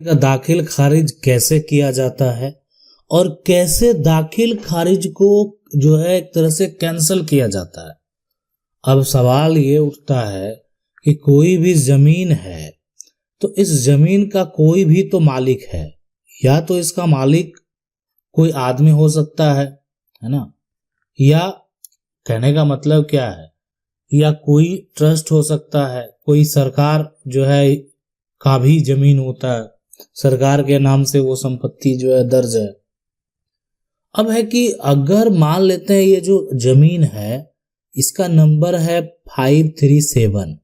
का दाखिल खारिज कैसे किया जाता है और कैसे दाखिल खारिज को जो है एक तरह से कैंसिल किया जाता है। अब सवाल ये उठता है कि कोई भी जमीन है तो इस जमीन का कोई भी तो मालिक है, या तो इसका मालिक कोई आदमी हो सकता है ना, या कहने का मतलब क्या है, या कोई ट्रस्ट हो सकता है, कोई सरकार जो है का भी जमीन होता है, सरकार के नाम से वो संपत्ति जो है दर्ज है। अब है कि अगर मान लेते हैं ये जो जमीन है इसका नंबर है 537,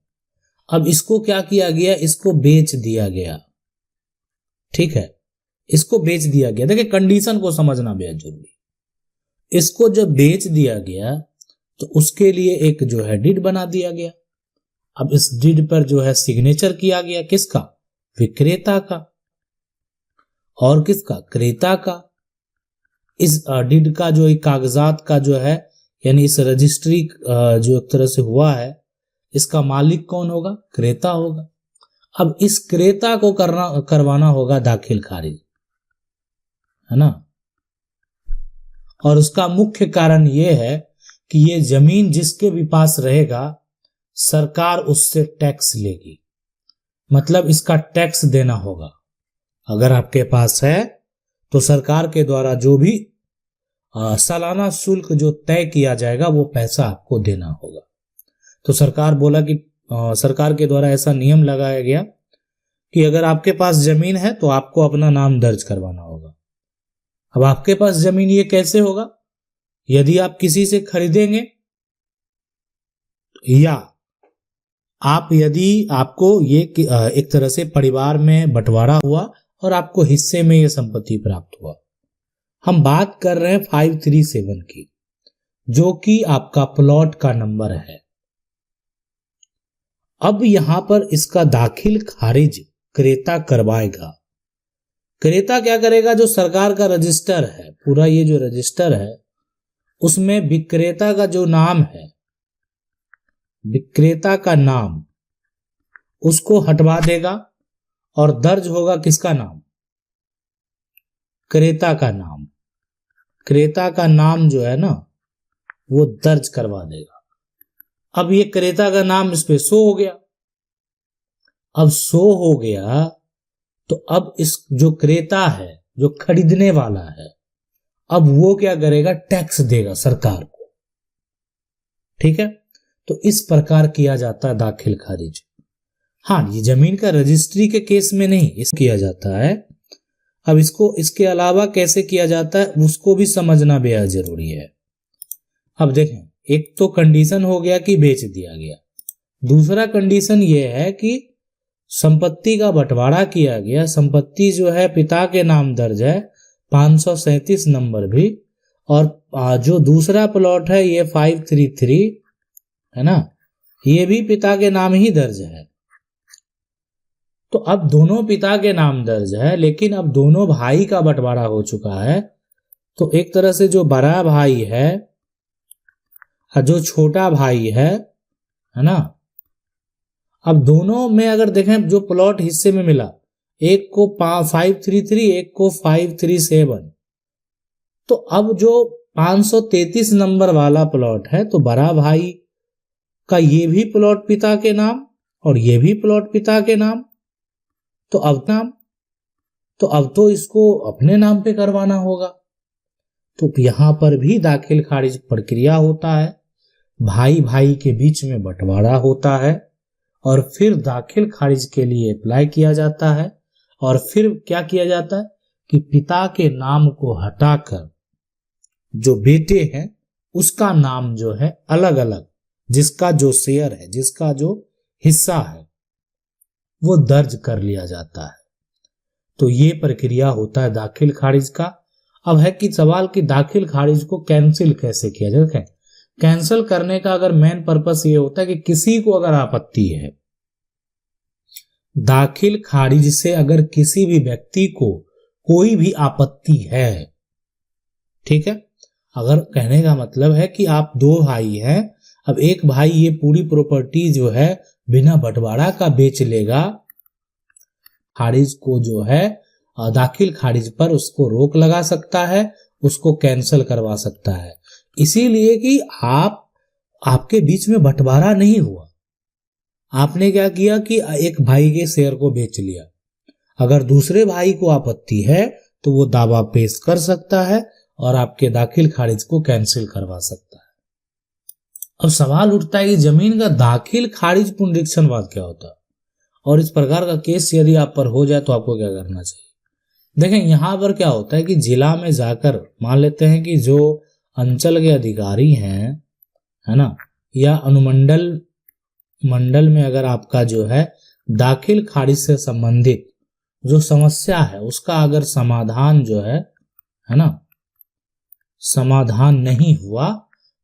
अब इसको क्या किया गया, इसको बेच दिया गया। ठीक है, इसको बेच दिया गया। देखिए कंडीशन को समझना बेहद जरूरी। इसको जब बेच दिया गया तो उसके लिए एक जो है डीड बना दिया गया। अब इस डीड पर जो है सिग्नेचर किया गया, किसका, विक्रेता का, और किसका, क्रेता का। इस डीड का जो कागजात का जो है यानी इस रजिस्ट्री जो एक तरह से हुआ है, इसका मालिक कौन होगा, क्रेता होगा। अब इस क्रेता को करवाना होगा दाखिल खारिज, है ना। और उसका मुख्य कारण यह है कि ये जमीन जिसके भी पास रहेगा सरकार उससे टैक्स लेगी, मतलब इसका टैक्स देना होगा। अगर आपके पास है तो सरकार के द्वारा जो भी सालाना शुल्क जो तय किया जाएगा वो पैसा आपको देना होगा। तो सरकार बोला कि सरकार के द्वारा ऐसा नियम लगाया गया कि अगर आपके पास जमीन है तो आपको अपना नाम दर्ज करवाना होगा। अब आपके पास जमीन ये कैसे होगा, यदि आप किसी से खरीदेंगे या आप यदि आपको ये एक तरह से परिवार में बंटवारा हुआ और आपको हिस्से में ये संपत्ति प्राप्त हुआ। हम बात कर रहे हैं 537 की, जो कि आपका प्लॉट का नंबर है। अब यहां पर इसका दाखिल खारिज क्रेता करवाएगा। क्रेता क्या करेगा, जो सरकार का रजिस्टर है, पूरा ये जो रजिस्टर है उसमें विक्रेता का जो नाम है, विक्रेता का नाम, उसको हटवा देगा और दर्ज होगा किसका नाम, क्रेता का नाम। क्रेता का नाम जो है ना वो दर्ज करवा देगा। अब ये क्रेता का नाम इस पे शो हो गया। अब शो हो गया तो अब इस जो क्रेता है, जो खरीदने वाला है, अब वो क्या करेगा, टैक्स देगा सरकार को। ठीक है, तो इस प्रकार किया जाता है दाखिल खारिज। हाँ, ये जमीन का रजिस्ट्री के केस में नहीं इस किया जाता है। अब इसको इसके अलावा कैसे किया जाता है उसको भी समझना बेहद जरूरी है। अब देखें, एक तो कंडीशन हो गया कि बेच दिया गया, दूसरा कंडीशन यह है कि संपत्ति का बंटवारा किया गया। संपत्ति जो है पिता के नाम दर्ज है 537 नंबर भी, और जो दूसरा प्लॉट है ये 533 है ना, ये भी पिता के नाम ही दर्ज है। तो अब दोनों पिता के नाम दर्ज है, लेकिन अब दोनों भाई का बंटवारा हो चुका है। तो एक तरह से जो बड़ा भाई है और जो छोटा भाई है ना, अब दोनों में अगर देखें जो प्लॉट हिस्से में मिला, एक को 533, एक को 537, तो अब जो 533 नंबर वाला प्लॉट है तो बड़ा भाई का ये भी प्लॉट पिता के नाम और ये भी प्लॉट पिता के नाम, तो अब तो इसको अपने नाम पे करवाना होगा। तो यहां पर भी दाखिल खारिज प्रक्रिया होता है, भाई भाई के बीच में बंटवारा होता है और फिर दाखिल खारिज के लिए अप्लाई किया जाता है। और फिर क्या किया जाता है कि पिता के नाम को हटाकर जो बेटे हैं उसका नाम जो है अलग अलग, जिसका जो शेयर है, जिसका जो हिस्सा है वो दर्ज कर लिया जाता है। तो ये प्रक्रिया होता है दाखिल खारिज का। अब है कि सवाल कि दाखिल खारिज को कैंसिल कैसे किया जाए। कैंसिल करने का अगर मेन पर्पस ये होता है कि किसी को अगर आपत्ति है, दाखिल खारिज से अगर किसी भी व्यक्ति को कोई भी आपत्ति है, ठीक है, अगर कहने का मतलब है कि आप दो भाई हैं, अब एक भाई ये पूरी प्रॉपर्टी जो है बिना बंटवारा का बेच लेगा, खारिज को जो है दाखिल खारिज पर उसको रोक लगा सकता है, उसको कैंसिल करवा सकता है। इसीलिए कि आपके बीच में बंटवारा नहीं हुआ। आपने क्या किया कि एक भाई के शेयर को बेच लिया। अगर दूसरे भाई को आपत्ति है तो वो दावा पेश कर सकता है और आपके दाखिल खारिज को कैंसिल करवा सकता है। अब सवाल उठता है कि जमीन का दाखिल खारिज पुनरीक्षणवाद क्या होता है, और इस प्रकार का केस यदि आप पर हो जाए तो आपको क्या करना चाहिए। देखें, यहां पर क्या होता है कि जिला में जाकर मान लेते हैं कि जो अंचल के अधिकारी हैं, है ना, या मंडल में अगर आपका जो है दाखिल खारिज से संबंधित जो समस्या है उसका अगर समाधान जो है ना, समाधान नहीं हुआ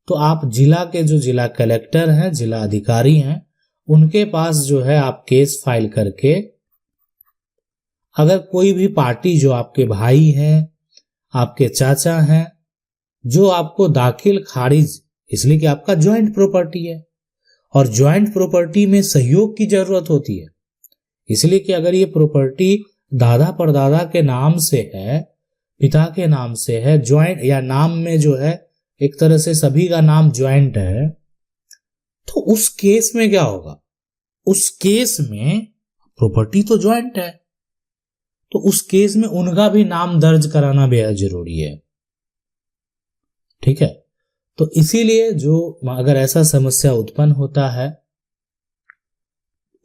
तो आप जिला के जो जिला कलेक्टर हैं, जिला अधिकारी हैं, उनके पास जो है आप केस फाइल करके, अगर कोई भी पार्टी जो आपके भाई हैं, आपके चाचा हैं, जो आपको दाखिल खारिज, इसलिए कि आपका ज्वाइंट प्रॉपर्टी है और ज्वाइंट प्रॉपर्टी में सहयोग की जरूरत होती है, इसलिए कि अगर ये प्रॉपर्टी दादा परदादा के नाम से है, पिता के नाम से है, ज्वाइंट या नाम में जो है एक तरह से सभी का नाम ज्वाइंट है, तो उस केस में क्या होगा, उस केस में प्रॉपर्टी तो ज्वाइंट है, तो उस केस में उनका भी नाम दर्ज कराना बेहद जरूरी है। ठीक है, तो इसीलिए जो अगर ऐसा समस्या उत्पन्न होता है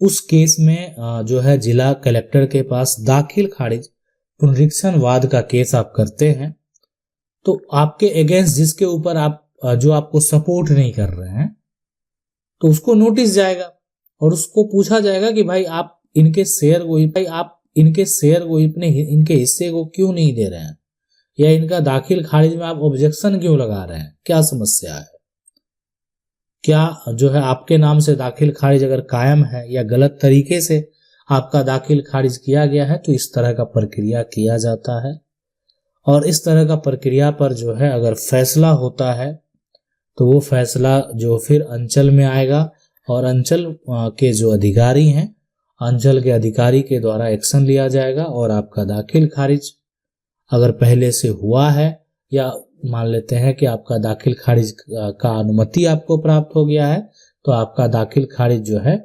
उस केस में जो है जिला कलेक्टर के पास दाखिल खारिज पुनरीक्षणवाद का केस आप करते हैं, तो आपके अगेंस्ट जिसके ऊपर आप जो आपको सपोर्ट नहीं कर रहे हैं तो उसको नोटिस जाएगा और उसको पूछा जाएगा कि भाई आप इनके शेयर को इनके हिस्से को क्यों नहीं दे रहे हैं, या इनका दाखिल खारिज में आप ऑब्जेक्शन क्यों लगा रहे हैं, क्या समस्या है, क्या जो है आपके नाम से दाखिल खारिज अगर कायम है या गलत तरीके से आपका दाखिल खारिज किया गया है, तो इस तरह का प्रक्रिया किया जाता है। और इस तरह का प्रक्रिया पर जो है अगर फैसला होता है तो वो फैसला जो फिर अंचल में आएगा और अंचल के जो अधिकारी हैं, अंचल के अधिकारी के द्वारा एक्शन लिया जाएगा और आपका दाखिल खारिज अगर पहले से हुआ है, या मान लेते हैं कि आपका दाखिल खारिज का अनुमति आपको प्राप्त हो गया है, तो आपका दाखिल खारिज जो है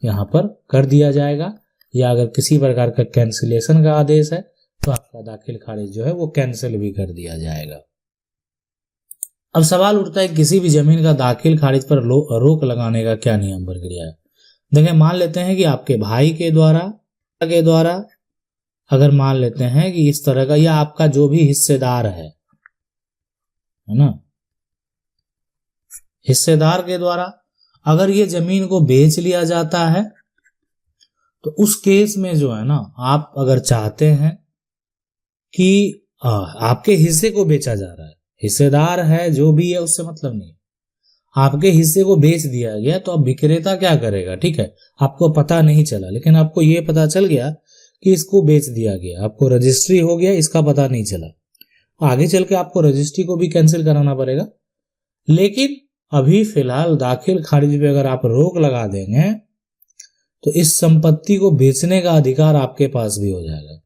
यहाँ पर कर दिया जाएगा, या अगर किसी प्रकार का कैंसिलेशन का आदेश है तो आपका दाखिल खारिज जो है वो कैंसिल भी कर दिया जाएगा। अब सवाल उठता है किसी भी जमीन का दाखिल खारिज पर रोक लगाने का क्या नियम प्रक्रिया है। देखिए, मान लेते हैं कि आपके भाई के द्वारा अगर मान लेते हैं कि इस तरह का, या आपका जो भी हिस्सेदार है ना, हिस्सेदार के द्वारा अगर ये जमीन को बेच लिया जाता है तो उस केस में जो है ना, आप अगर चाहते हैं कि आपके हिस्से को बेचा जा रहा है, हिस्सेदार है जो भी है उससे मतलब नहीं, आपके हिस्से को बेच दिया गया, तो अब विक्रेता क्या करेगा। ठीक है, आपको पता नहीं चला, लेकिन आपको ये पता चल गया कि इसको बेच दिया गया, आपको रजिस्ट्री हो गया, इसका पता नहीं चला, आगे चल के आपको रजिस्ट्री को भी कैंसिल कराना पड़ेगा। लेकिन अभी फिलहाल दाखिल खारिज पे अगर आप रोक लगा देंगे तो इस संपत्ति को बेचने का अधिकार आपके पास भी हो जाएगा,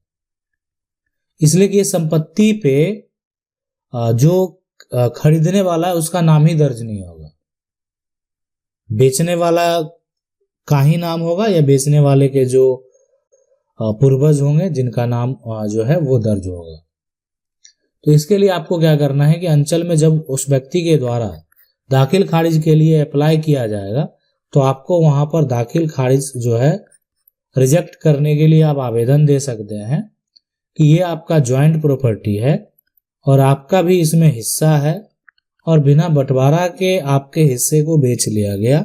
इसलिए कि ये संपत्ति पे जो खरीदने वाला है उसका नाम ही दर्ज नहीं होगा, बेचने वाला का ही नाम होगा, या बेचने वाले के जो पूर्वज होंगे जिनका नाम जो है वो दर्ज होगा। तो इसके लिए आपको क्या करना है कि अंचल में जब उस व्यक्ति के द्वारा दाखिल खारिज के लिए अप्लाई किया जाएगा तो आपको वहां पर दाखिल खारिज जो है रिजेक्ट करने के लिए आप आवेदन दे सकते हैं कि ये आपका ज्वाइंट प्रॉपर्टी है और आपका भी इसमें हिस्सा है और बिना बंटवारा के आपके हिस्से को बेच लिया गया,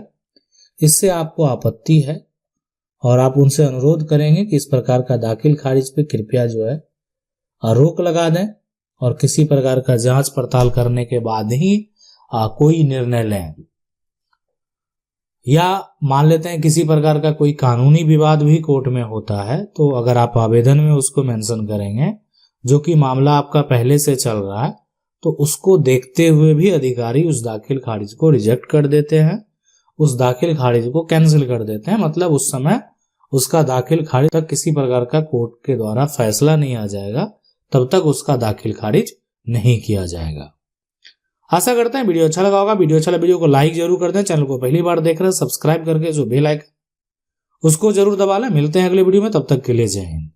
इससे आपको आपत्ति है और आप उनसे अनुरोध करेंगे कि इस प्रकार का दाखिल खारिज पे कृपया जो है रोक लगा दें और किसी प्रकार का जांच पड़ताल करने के बाद ही कोई निर्णय लें। या मान लेते हैं किसी प्रकार का कोई कानूनी विवाद भी कोर्ट में होता है, तो अगर आप आवेदन में उसको मेंशन करेंगे जो कि मामला आपका पहले से चल रहा है, तो उसको देखते हुए भी अधिकारी उस दाखिल खारिज को रिजेक्ट कर देते हैं, उस दाखिल खारिज को कैंसिल कर देते हैं, मतलब उस समय उसका दाखिल खारिज तक किसी प्रकार का कोर्ट के द्वारा फैसला नहीं आ जाएगा, तब तक उसका दाखिल खारिज नहीं किया जाएगा। आशा करते हैं वीडियो अच्छा लगा होगा। वीडियो अच्छा लगा वीडियो को लाइक जरूर कर दें। चैनल को पहली बार देख रहे हैं सब्सक्राइब करके जो बेल आइकन उसको जरूर दबा लें। मिलते हैं अगले वीडियो में, तब तक के लिए जय हिंद।